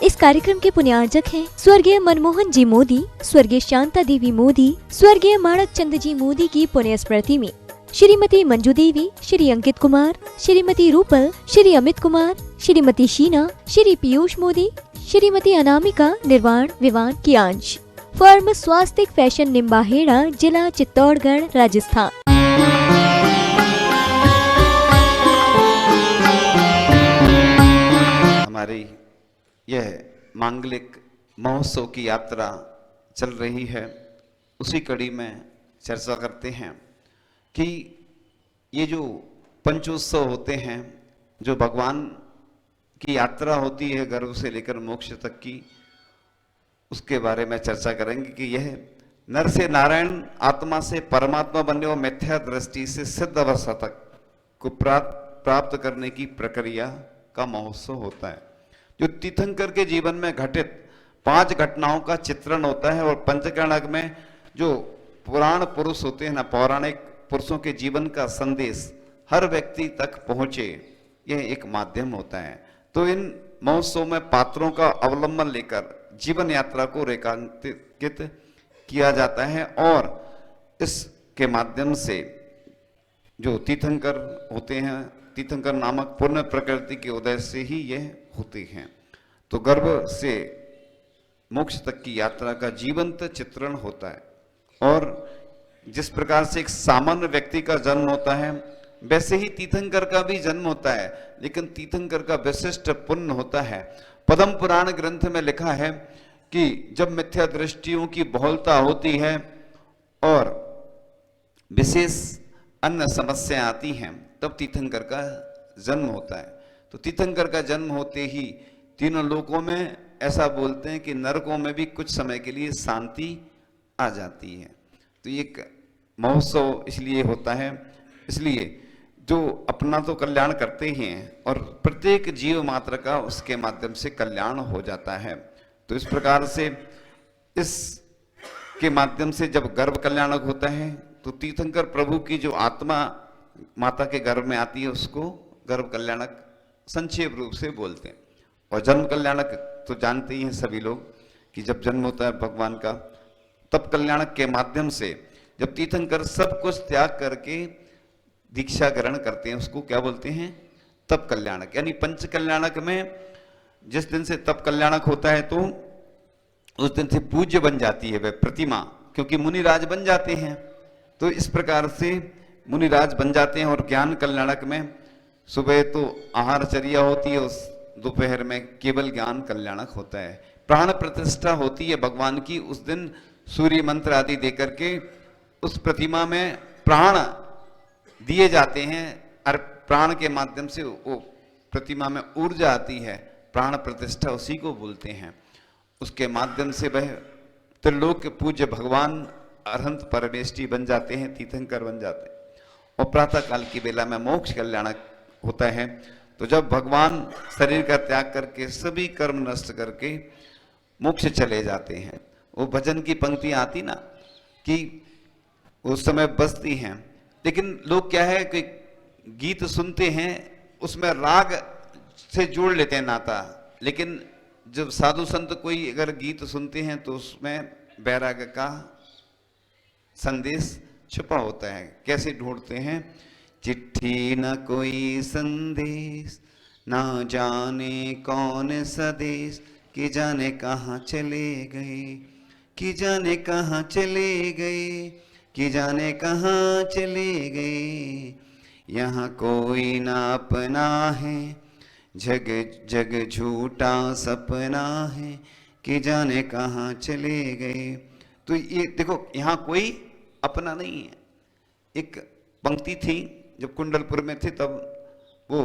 इस कार्यक्रम के पुण्यार्जक हैं स्वर्गीय मनमोहन जी मोदी, स्वर्गीय शांता देवी मोदी, स्वर्गीय माणक चंद जी मोदी की पुण्य स्मृति में श्रीमती मंजू देवी, श्री अंकित कुमार, श्रीमती रूपल, श्री अमित कुमार, श्रीमती शीना, श्री पीयूष मोदी, श्रीमती अनामिका निर्वाण विवान की अंश। फर्म स्वास्तिक फैशन निम्बाहेड़ा, जिला चित्तौड़गढ़, राजस्थान। हमारी यह मांगलिक महोत्सव की यात्रा चल रही है, उसी कड़ी में चर्चा करते हैं कि ये जो पंचोत्सव होते हैं, जो भगवान की यात्रा होती है गर्भ से लेकर मोक्ष तक की, उसके बारे में चर्चा करेंगे कि यह नर से नारायण, आत्मा से परमात्मा बनने और मिथ्या दृष्टि से सिद्ध अवस्था तक को प्राप्त करने की प्रक्रिया का महोत्सव होता है, जो तीर्थंकर के जीवन में घटित 5 घटनाओं का चित्रण होता है। और पंचकर्णक में जो पुराण पुरुष होते हैं ना, पौराणिक पुरुषों के जीवन का संदेश हर व्यक्ति तक पहुंचे, यह एक माध्यम होता है। तो इन महोत्सव में पात्रों का अवलंबन लेकर जीवन यात्रा को रेखांकित किया जाता है और इसके माध्यम से जो तीर्थंकर होते हैं, तीर्थंकर नामक पूर्ण प्रकृति के उदय से ही यह होते हैं। तो गर्भ से मोक्ष तक की यात्रा का जीवंत चित्रण होता है। और जिस प्रकार से एक सामान्य व्यक्ति का जन्म होता है, वैसे ही तीर्थंकर का भी जन्म होता है, लेकिन तीर्थंकर का विशिष्ट पुण्य होता है। पद्म पुराण ग्रंथ में लिखा है कि जब मिथ्या दृष्टियों की बहुलता होती है और विशेष अन्य समस्या आती हैं, तब तीर्थंकर का जन्म होता है। तो तीर्थंकर का जन्म होते ही तीनों लोकों में ऐसा बोलते हैं कि नरकों में भी कुछ समय के लिए शांति आ जाती है। तो ये महोत्सव इसलिए होता है, इसलिए जो अपना तो कल्याण करते ही हैं और प्रत्येक जीव मात्र का उसके माध्यम से कल्याण हो जाता है। तो इस प्रकार से इस के माध्यम से जब गर्भ कल्याणक होता है, तो तीर्थंकर प्रभु की जो आत्मा माता के गर्भ में आती है, उसको गर्भ कल्याणक संक्षेप रूप से बोलते हैं। और जन्म कल्याणक तो जानते ही हैं सभी लोग कि जब जन्म होता है भगवान का, तब कल्याणक के माध्यम से जब तीर्थंकर सब कुछ त्याग करके दीक्षा ग्रहण करते हैं, उसको क्या बोलते हैं? तप कल्याणक। यानी पंच कल्याणक में जिस दिन से तप कल्याणक होता है, तो उस दिन से पूज्य बन जाती है वह प्रतिमा, क्योंकि मुनिराज बन जाते हैं। तो इस प्रकार से मुनिराज बन जाते हैं। और ज्ञान कल्याणक में सुबह तो आहारचर्या होती है, उस दोपहर में केवल ज्ञान कल्याणक होता है। प्राण प्रतिष्ठा होती है भगवान की, उस दिन सूर्य मंत्र आदि देकर के उस प्रतिमा में प्राण दिए जाते हैं और प्राण के माध्यम से वो प्रतिमा में ऊर्जा आती है। प्राण प्रतिष्ठा उसी को बोलते हैं। उसके माध्यम से वह त्रिलोक के पूज्य भगवान अरहंत परमेष्टि बन जाते हैं, तीर्थंकर बन जाते हैं। और प्रातः काल की बेला में मोक्ष कल्याणक होता है। तो जब भगवान शरीर का त्याग करके सभी कर्म नष्ट करके मोक्ष चले जाते हैं, वो भजन की पंक्ति आती ना कि उस समय बसती हैं, लेकिन लोग क्या है कि गीत सुनते हैं, उसमें राग से जोड़ लेते हैं नाता, लेकिन जब साधु संत कोई अगर गीत सुनते हैं तो उसमें वैराग्य का संदेश छुपा होता है। कैसे ढूंढते हैं? चिट्ठी न कोई संदेश, ना जाने कौन सदेश, कि जाने कहाँ चले गए, कि जाने कहाँ चले गए, कि जाने कहाँ चले गए। यहाँ कोई ना अपना है, जग जग झूठा सपना है, कि जाने कहाँ चले गए। तो ये देखो, यहाँ कोई अपना नहीं है। एक पंक्ति थी जब कुंडलपुर में थे तब वो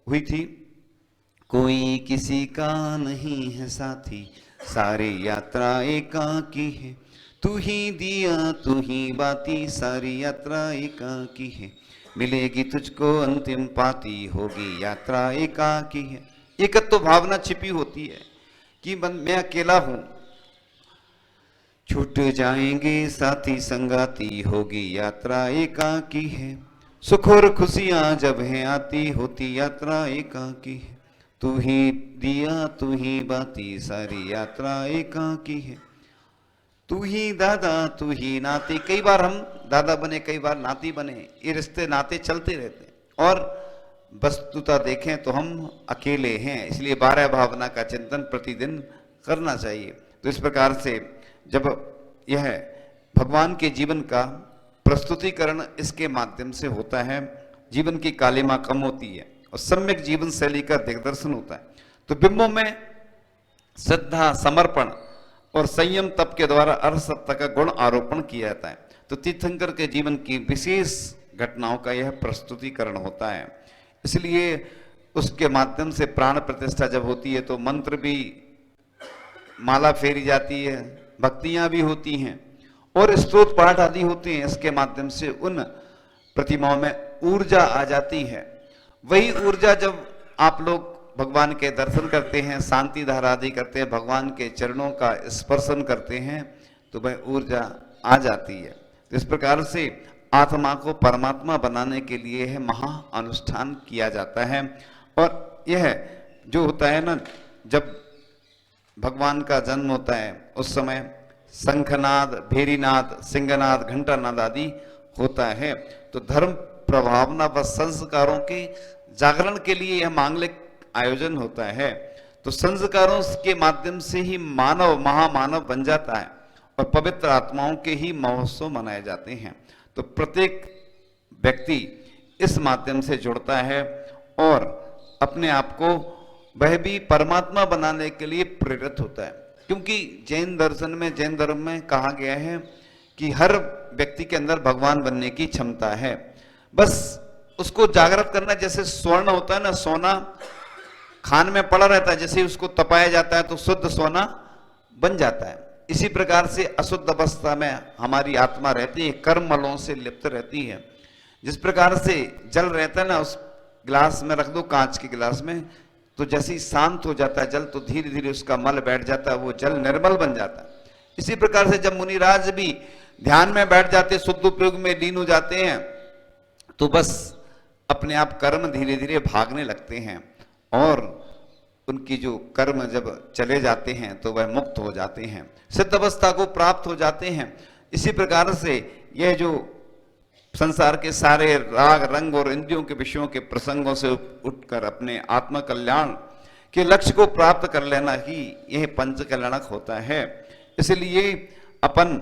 हुई थी, कोई किसी का नहीं है साथी, सारी यात्रा एकाकी है, तू ही दिया तू ही बाती, सारी यात्रा एकाकी है, मिलेगी तुझको अंतिम पाती, होगी यात्रा एकाकी है। एकत्व भावना छिपी होती है कि मैं अकेला हूं, छूट जाएंगे साथी संगाती, होगी यात्रा एकाकी है, सुख और खुशियां जब हैं आती, होती यात्रा एकाकी है। तू ही दिया तू ही बाती, सारी यात्रा एकाकी है। तू ही दादा तू ही नाती। कई बार हम दादा बने, कई बार नाती बने, ये रिश्ते नाते चलते रहते हैं। और वस्तुतः देखें तो हम अकेले हैं, इसलिए 12 भावना का चिंतन प्रतिदिन करना चाहिए। तो इस प्रकार से जब यह भगवान के जीवन का प्रस्तुतिकरण इसके माध्यम से होता है, जीवन की कालिमा कम होती है और सम्यक जीवन शैली का दिग्दर्शन होता है। तो बिंबों में श्रद्धा, समर्पण और संयम तप के द्वारा अरसत्ता का गुण आरोपण किया जाता है। तो तीर्थंकर के जीवन की विशेष घटनाओं का यह प्रस्तुतिकरण होता है। इसलिए उसके माध्यम से प्राण प्रतिष्ठा जब होती है तो मंत्र भी, माला फेरी जाती है, भक्तियां भी होती हैं और स्तोत्र पाठ आदि होते हैं। इसके माध्यम से उन प्रतिमाओं में ऊर्जा आ जाती है। वही ऊर्जा जब आप लोग भगवान के दर्शन करते हैं, शांति धारा आदि करते हैं, भगवान के चरणों का स्पर्शन करते हैं, तो वह ऊर्जा आ जाती है। तो इस प्रकार से आत्मा को परमात्मा बनाने के लिए है महा अनुष्ठान किया जाता है। और यह जो होता है ना, जब भगवान का जन्म होता है उस समय शंखनाद, भेरीनाद, सिंहनाद, घंटानाद आदि होता है। तो धर्म प्रभावना व संस्कारों के जागरण के लिए यह मांगलिक आयोजन होता है। तो संस्कारों के माध्यम से ही मानव महामानव बन जाता है और पवित्र आत्माओं के ही महोत्सव मनाए जाते हैं। तो प्रत्येक व्यक्ति इस माध्यम से जुड़ता है और अपने आप को वह भी परमात्मा बनाने के लिए प्रेरित होता है। क्योंकि जैन दर्शन में, जैन धर्म में कहा गया है कि हर व्यक्ति के अंदर भगवान बनने की क्षमता है, बस उसको जागृत करना। जैसे स्वर्ण होता है ना, सोना खान में पड़ा रहता है, जैसे उसको तपाया जाता है तो शुद्ध सोना बन जाता है। इसी प्रकार से अशुद्ध अवस्था में हमारी आत्मा रहती है, कर्म मलों से लिप्त रहती है। जिस प्रकार से जल रहता है ना, उस गिलास में रख दो, कांच के गिलास में, तो जैसे ही शांत हो जाता है जल, तो धीरे धीरे उसका मल बैठ जाता है, वो जल निर्मल बन जाता है। इसी प्रकार से जब मुनिराज भी ध्यान में बैठ जाते, शुद्ध उपयोग में लीन हो जाते हैं, तो बस अपने आप कर्म धीरे धीरे भागने लगते हैं और उनकी जो कर्म जब चले जाते हैं तो वह मुक्त हो जाते हैं, सिद्ध अवस्था को प्राप्त हो जाते हैं। इसी प्रकार से यह जो संसार के सारे राग, रंग और इंद्रियों के विषयों के प्रसंगों से उठकर अपने आत्म कल्याण के लक्ष्य को प्राप्त कर लेना ही यह पंच कल्याणक होता है। इसलिए अपन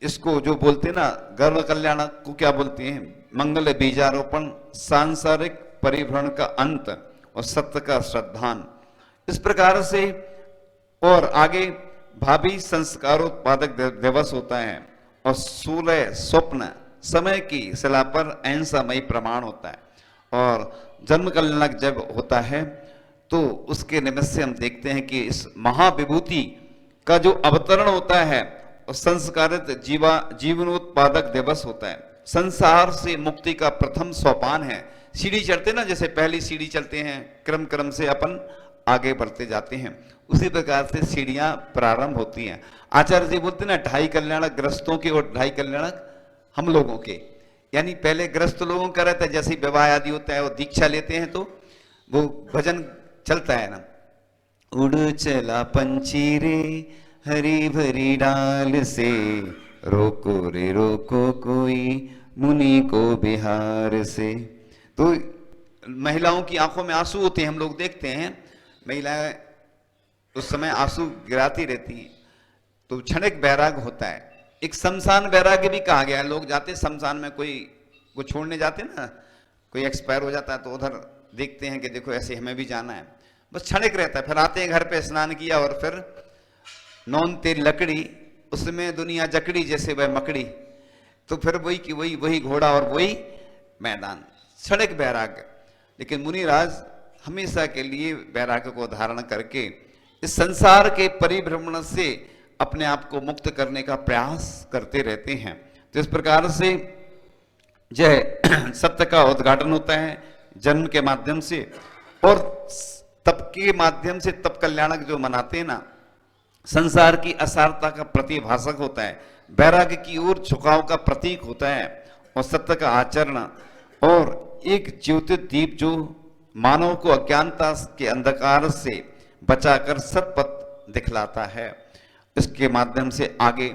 इसको जो बोलते हैं ना, गर्व कल्याणक को क्या बोलते हैं? मंगल बीजारोपण, सांसारिक परिभ्रमण का अंत और सत्य का श्रद्धान। इस प्रकार से और आगे भावी संस्कारोत्पादक दिवस होता है और 16 स्वप्न समय की शिला पर अहिंसामयी प्रमाण होता है। और जन्म कल्याणक जब होता है तो उसके निमित्त से हम देखते हैं कि इस महाविभूति का जो अवतरण होता है और संस्कारित जीवनोत्पादक दिवस होता है। संसार से मुक्ति का प्रथम सोपान है। सीढ़ी चढ़ते ना, जैसे पहली सीढ़ी चलते हैं, क्रम क्रम से अपन आगे बढ़ते जाते हैं, उसी प्रकार से सीढ़ियां प्रारंभ होती हैं। आचार्य जी बोलते ना, 2.5 कल्याणक ग्रस्तों के और 2.5 कल्याणक हम लोगों के। यानी पहले ग्रस्त लोगों का रहता है, जैसे विवाह आदि होता है, वो दीक्षा लेते हैं तो वो भजन चलता है ना, उड़ चला पंछी रे हरी भरी डाल से, रोको रे रोको कोई मुनि को बिहार से। तो महिलाओं की आंखों में आंसू होते हैं, हम लोग देखते हैं, महिलाएं उस समय आंसू गिराती रहती हैं, तो क्षणिक वैराग होता है। एक शमशान वैराग्य भी कहा गया है। लोग जाते शमशान में, कोई को छोड़ने जाते ना, कोई एक्सपायर हो जाता है तो उधर देखते हैं कि देखो ऐसे हमें भी जाना है, बस क्षणिक रहता है। फिर आते हैं घर पे, स्नान किया और फिर नौन तेरी लकड़ी, उसमें दुनिया जकड़ी जैसे वह मकड़ी, तो फिर वही की वही घोड़ा और वही मैदान, क्षणिक वैराग्य। लेकिन मुनिराज हमेशा के लिए वैराग्य को धारण करके इस संसार के परिभ्रमण से अपने आप को मुक्त करने का प्रयास करते रहते हैं। तो इस प्रकार से यह सत्य का उद्घाटन होता है जन्म के माध्यम से, और तप के माध्यम से तप कल्याणक जो मनाते हैं ना, संसार की असारता का प्रतिभाषक होता है, वैराग्य की ओर झुकाव का प्रतीक होता है, और सत्य का आचरण और एक ज्योति दीप जो मानव को अज्ञानता के अंधकार से बचाकर सतपथ दिखलाता है। इसके माध्यम से आगे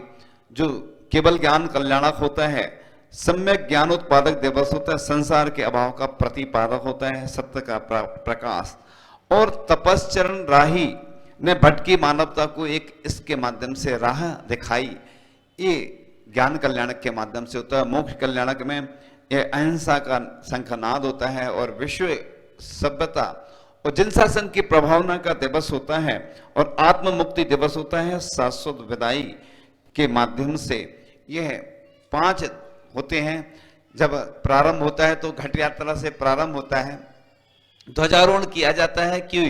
जो केवल ज्ञान कल्याणक होता है, सम्यक ज्ञान उत्पादक दिवस होता है, संसार के अभाव का प्रतिपादक होता है, सत्य का प्रकाश। और तपस्चरण राही ने भटकी मानवता को एक इसके माध्यम से राह दिखाई। ये ज्ञान कल्याणक के माध्यम से होता है। मोक्ष कल्याणक में यह अहिंसा का शंखनाद होता है और विश्व सभ्यता और जन शासन की प्रभावना का दिवस होता है और आत्म मुक्ति दिवस होता है शाश्वत विदाई के माध्यम से। यह 5 होते हैं। जब प्रारंभ होता है तो घट यात्रा से प्रारंभ होता है, ध्वजारोहण किया जाता है कि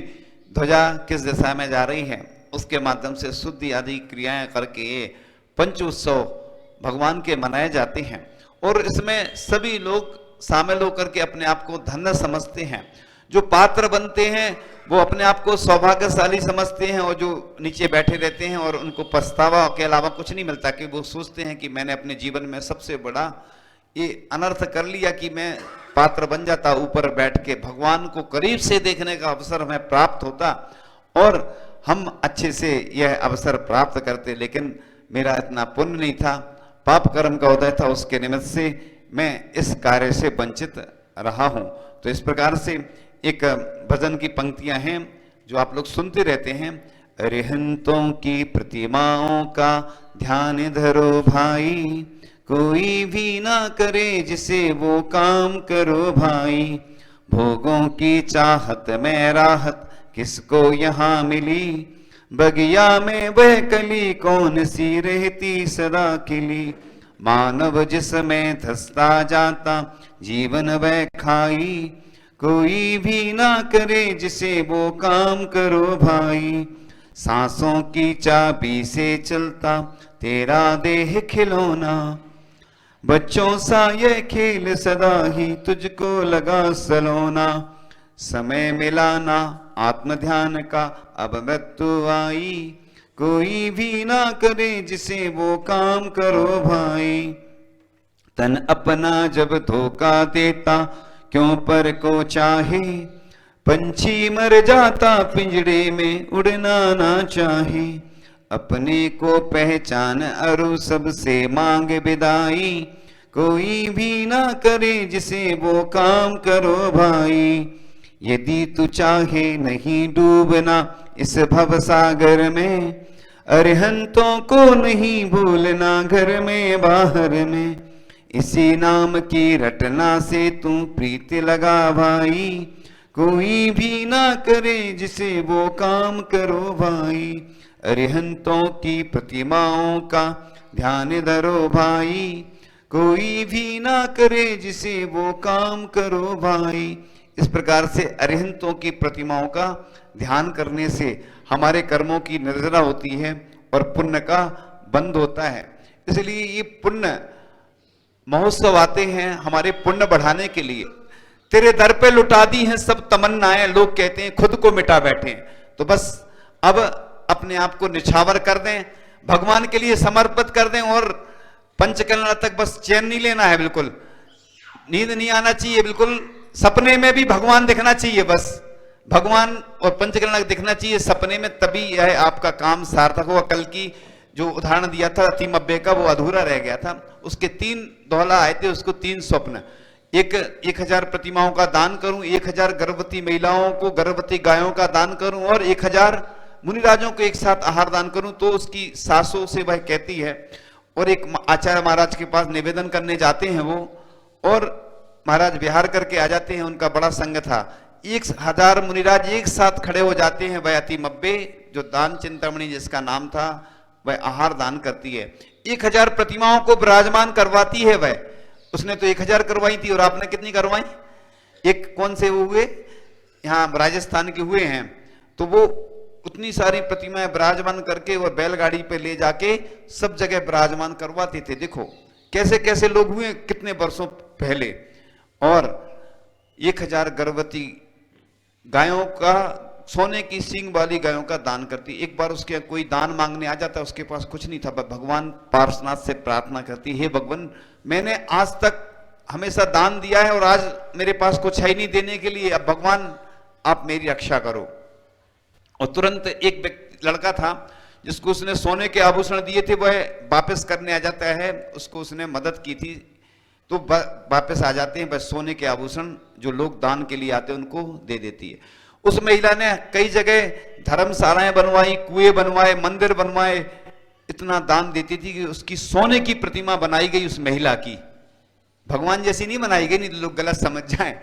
ध्वजा किस दिशा में जा रही है, उसके माध्यम से शुद्धि आदि क्रियाएं करके ये पंच उत्सव भगवान के मनाए जाते हैं। और इसमें सभी लोग शामिल होकर के अपने आप को धन्य समझते हैं। जो पात्र बनते हैं वो अपने आप को सौभाग्यशाली समझते हैं, और जो नीचे बैठे रहते हैं और उनको पछतावा के अलावा कुछ नहीं मिलता, कि वो सोचते हैं कि मैंने अपने जीवन में सबसे बड़ा ये अनर्थ कर लिया कि मैं पात्र बन जाता, ऊपर बैठ के भगवान को करीब से देखने का अवसर हमें प्राप्त होता और हम अच्छे से यह अवसर प्राप्त करते। लेकिन मेरा इतना पुण्य नहीं था, पाप कर्म का उदय था, उसके निमित्त से मैं इस कार्य से वंचित रहा हूं। तो इस प्रकार से एक भजन की पंक्तियां हैं जो आप लोग सुनते रहते हैं। अरिहंतों की प्रतिमाओं का ध्यान धरो भाई, कोई भी ना करे जिसे वो काम करो भाई। भोगों की चाहत में राहत किसको यहाँ मिली, बगिया में वह कली कौन सी रहती सदा खिली। मानव जिसमें धसता जाता जीवन वह खाई, कोई भी ना करे जिसे वो काम करो भाई। सांसों की चाबी से चलता तेरा देह खिलौना, बच्चों सा ये खेल सदा ही तुझको लगा सलोना। समय मिलाना आत्म ध्यान का अब मृत्यु आई, कोई भी ना करे जिसे वो काम करो भाई। तन अपना जब धोखा देता क्यों पर को चाहे, पंछी मर जाता पिंजड़े में उड़ना ना चाहे। अपने को पहचान अरु सबसे मांग विदाई, कोई भी ना करे जिसे वो काम करो भाई। यदि तू चाहे नहीं डूबना इस भव सागर में, अरिहंतों को नहीं भूलना घर में बाहर में। इसी नाम की रटना से तू प्रीति लगा भाई, कोई भी ना करे जिसे वो काम करो भाई। अरिहंतों की प्रतिमाओं का ध्यान धरो भाई, कोई भी ना करे जिसे वो काम करो भाई। इस प्रकार से अरिहंतों की प्रतिमाओं का ध्यान करने से हमारे कर्मों की निर्जरा होती है और पुण्य का बंध होता है। इसलिए ये पुण्य महोत्सव आते हैं हमारे पुण्य बढ़ाने के लिए। तेरे दर पे लुटा दी हैं सब तमन्नाएं, लोग कहते हैं खुद को मिटा बैठे हैं। तो बस अब अपने आप को निछावर कर दें, भगवान के लिए समर्पित कर दें और पंचकल्याण तक बस चैन नहीं लेना है, बिल्कुल नींद नहीं आना चाहिए, बिल्कुल सपने में भी भगवान दिखना चाहिए। बस भगवान और पंचकल्याण दिखना चाहिए सपने में, तभी यह आपका काम सार्थक होगा। कल की जो उदाहरण दिया था अतिमब्बे का, वो अधूरा रह गया था। उसके 3 दोहला आए थे, उसको 3 स्वप्न। 1000 प्रतिमाओं का दान करूं, 1000 गर्भवती महिलाओं को, गर्भवती गायों का दान करूं और 1000 मुनिराजों को एक साथ आहार दान करूं। तो उसकी सासों से वह कहती है, और एक आचार्य महाराज के पास निवेदन करने जाते हैं वो, और महाराज विहार करके आ जाते हैं। उनका बड़ा संग था, 1000 मुनिराज एक साथ खड़े हो जाते हैं। वह अतिमब्बे जो दान चिंतामणि जिसका नाम था, वह आहार दान करती है, 1000 प्रतिमाओं को विराजमान करवाती है। वह उसने तो 1000 करवाई थी, और आपने कितनी करवाई? एक कौन से हुए, यहाँ राजस्थान के हुए हैं, तो वो उतनी सारी प्रतिमाएं विराजमान करके और बैलगाड़ी पे ले जाके सब जगह विराजमान करवाते थे। देखो कैसे कैसे लोग हुए कितने वर्षों पहले। और 1000 गर्भवती गायों का, सोने की सींग वाली गायों का दान करती। एक बार उसके कोई दान मांगने आ जाता, उसके पास कुछ नहीं था, भगवान पार्श्वनाथ से प्रार्थना करती, हे भगवान मैंने आज तक हमेशा दान दिया है और आज मेरे पास कुछ है ही नहीं देने के लिए, अब भगवान आप मेरी रक्षा करो। और तुरंत एक लड़का था जिसको उसने सोने के आभूषण दिए थे, वह वापस करने आ जाता है, उसको उसने मदद की थी तो वापस आ जाते हैं, बस सोने के आभूषण जो लोग दान के लिए आते हैं उनको दे देती है। उस महिला ने कई जगह धर्मशालाएं बनवाई, कुएं बनवाए, मंदिर बनवाए, इतना दान देती थी कि उसकी सोने की प्रतिमा बनाई गई उस महिला की। भगवान जैसी नहीं बनाई गई, नहीं तो लोग गलत समझ जाएं,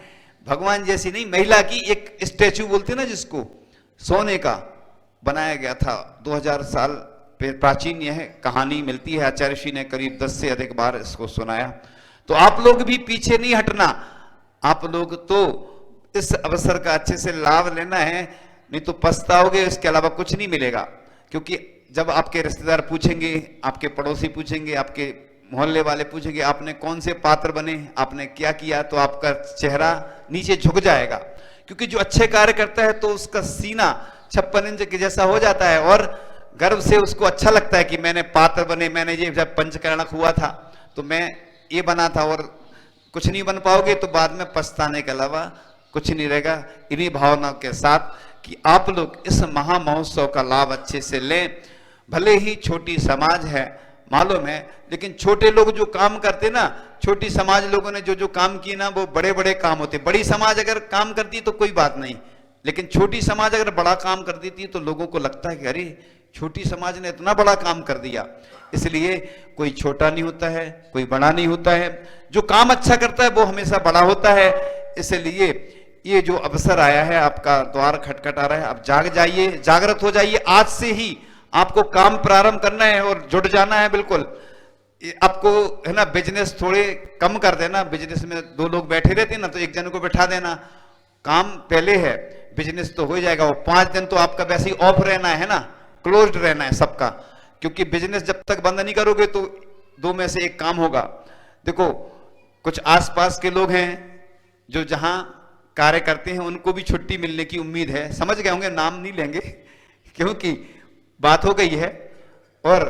भगवान जैसी नहीं, महिला की एक स्टैचू बोलते ना जिसको, सोने का बनाया गया था। 2000 साल प्राचीन यह कहानी मिलती है, आचार्य श्री ने करीब 10 से अधिक बार इसको सुनाया। तो आप लोग भी पीछे नहीं हटना, आप लोग तो इस अवसर का अच्छे से लाभ लेना है, नहीं तो पछताओगे, इसके अलावा कुछ नहीं मिलेगा। क्योंकि जब आपके रिश्तेदार पूछेंगे, आपके पड़ोसी पूछेंगे, आपके मोहल्ले वाले पूछेंगे आपने कौन से पात्र बने, आपने क्या किया, तो आपका चेहरा नीचे झुक जाएगा। क्योंकि जो अच्छे कार्य करता है तो उसका सीना 56 इंच के जैसा हो जाता है और गर्व से उसको अच्छा लगता है कि मैंने पात्र बने, मैंने ये जब पंचकर्णक हुआ था तो मैं ये बना था। और कुछ नहीं बन पाओगे तो बाद में पछताने के अलावा कुछ नहीं रहेगा। इन्हीं भावनाओं के साथ कि आप लोग इस महा महोत्सव का लाभ अच्छे से लें। भले ही छोटी समाज है मालूम है, लेकिन छोटे लोग जो काम करते ना, छोटी समाज लोगों ने जो जो काम किए ना, वो बड़े बड़े काम होते। बड़ी समाज अगर काम करती तो कोई बात नहीं, लेकिन छोटी समाज अगर बड़ा काम कर देती तो लोगों को लगता है कि अरे छोटी समाज ने इतना बड़ा काम कर दिया। इसलिए कोई छोटा नहीं होता है, कोई बड़ा नहीं होता है, जो काम अच्छा करता है वो हमेशा बड़ा होता है। इसलिए ये जो अवसर आया है, आपका द्वार खटखटा रहा है, आप जाग जाइए, जागृत हो जाइए। आज से ही आपको काम प्रारंभ करना है और जुट जाना है। बिल्कुल आपको है ना, बिजनेस थोड़े कम कर देना, बिजनेस में 2 लोग बैठे रहते हैं ना, तो एक जन को बैठा देना, काम पहले है, बिजनेस तो हो जाएगा। वो 5 दिन तो आपका वैसे ही ऑफ रहना है ना, क्लोज्ड रहना है सबका, क्योंकि बिजनेस जब तक बंद नहीं करोगे तो 2 में से एक काम होगा। देखो कुछ आसपास के लोग हैं जो जहां कार्य करते हैं, उनको भी छुट्टी मिलने की उम्मीद है, समझ गए होंगे, नाम नहीं लेंगे क्योंकि बात हो गई है। और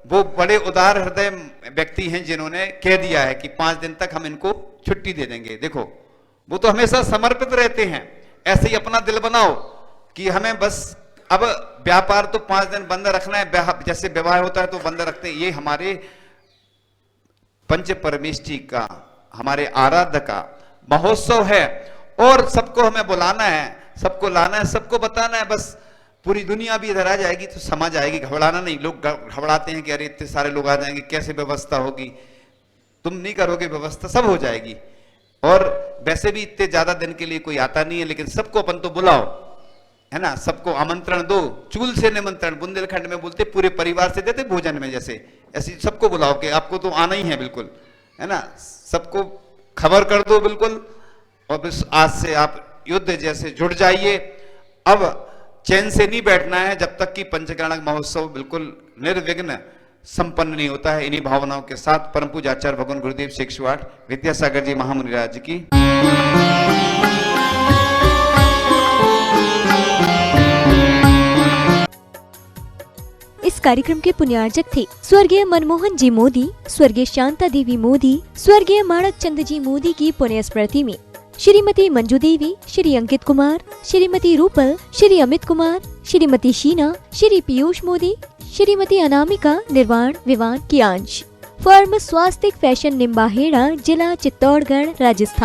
वो बड़े उदार हृदय व्यक्ति हैं जिन्होंने कह दिया है कि 5 दिन तक हम इनको छुट्टी दे देंगे। देखो वो तो हमेशा समर्पित रहते हैं। ऐसे ही अपना दिल बनाओ कि हमें बस अब व्यापार तो 5 दिन बंद रखना है, जैसे विवाह होता है तो बंद रखते हैं। ये हमारे पंच परमेष्ठी का, हमारे आराध्य का महोत्सव है और सबको हमें बुलाना है, सबको लाना है, सबको बताना है। बस पूरी दुनिया भी इधर आ जाएगी तो समझ आएगी, घबराना नहीं। लोग घबराते हैं कि अरे इतने सारे लोग आ जाएंगे, कैसे व्यवस्था होगी। तुम नहीं करोगे व्यवस्था, सब हो जाएगी। और वैसे भी इतने ज्यादा दिन के लिए कोई आता नहीं है, लेकिन सबको अपन तो बुलाओ, है ना, सबको आमंत्रण दो। चूल से निमंत्रण बुंदेलखंड में बोलते, पूरे परिवार से देते भोजन में, जैसे ऐसे सबको बुलाओ कि आपको तो आना ही है, बिल्कुल, है ना, सबको खबर कर दो बिल्कुल। और बस आज से आप युद्ध जैसे जुड़ जाइए। अब चैन से नहीं बैठना है जब तक कि पंचकर्णक महोत्सव बिल्कुल निर्विघ्न संपन्न नहीं होता है। इन्हीं भावनाओं के साथ परम पूज्य आचार्य भगवान गुरुदेव शिक्षवाट विद्यासागर जी महामुनिराज की। इस कार्यक्रम के पुण्यार्जक थे स्वर्गीय मनमोहन जी मोदी, स्वर्गीय शांता देवी मोदी, स्वर्गीय माणक चंद जी मोदी की पुण्य स्मृति में श्रीमती मंजू देवी, श्री अंकित कुमार, श्रीमती रूपल, श्री अमित कुमार, श्रीमती शीना, श्री पीयूष मोदी, श्रीमती अनामिका निर्वाण विवान की अंश। फर्म स्वास्तिक फैशन निम्बाहेड़ा, जिला चित्तौड़गढ़, राजस्थान।